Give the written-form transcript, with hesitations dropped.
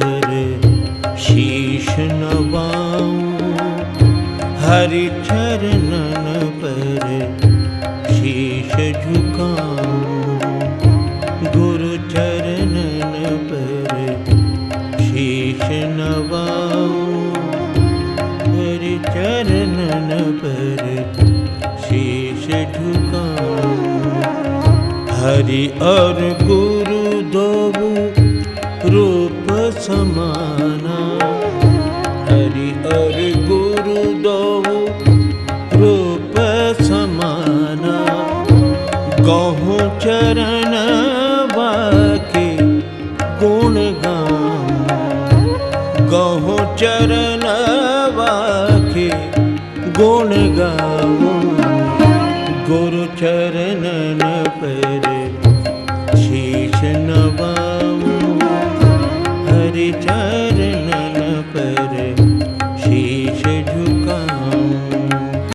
पर शीश नवाऊं, हरि चरणन पर शीश झुकाऊं, गुरु चरणन पर शीश नवाऊं, हरि चरणन पर शीश झुकाऊं। हरि और गुरु दोऊ रूप समाना, हरि और गुरु दोऊ रूप समाना, गहूँ चरण वाके गुण गाऊं, गहूँ चरण वाके गुण गाऊं, गुरु चरणन पर शीश नवाऊं, हरि चरणन पर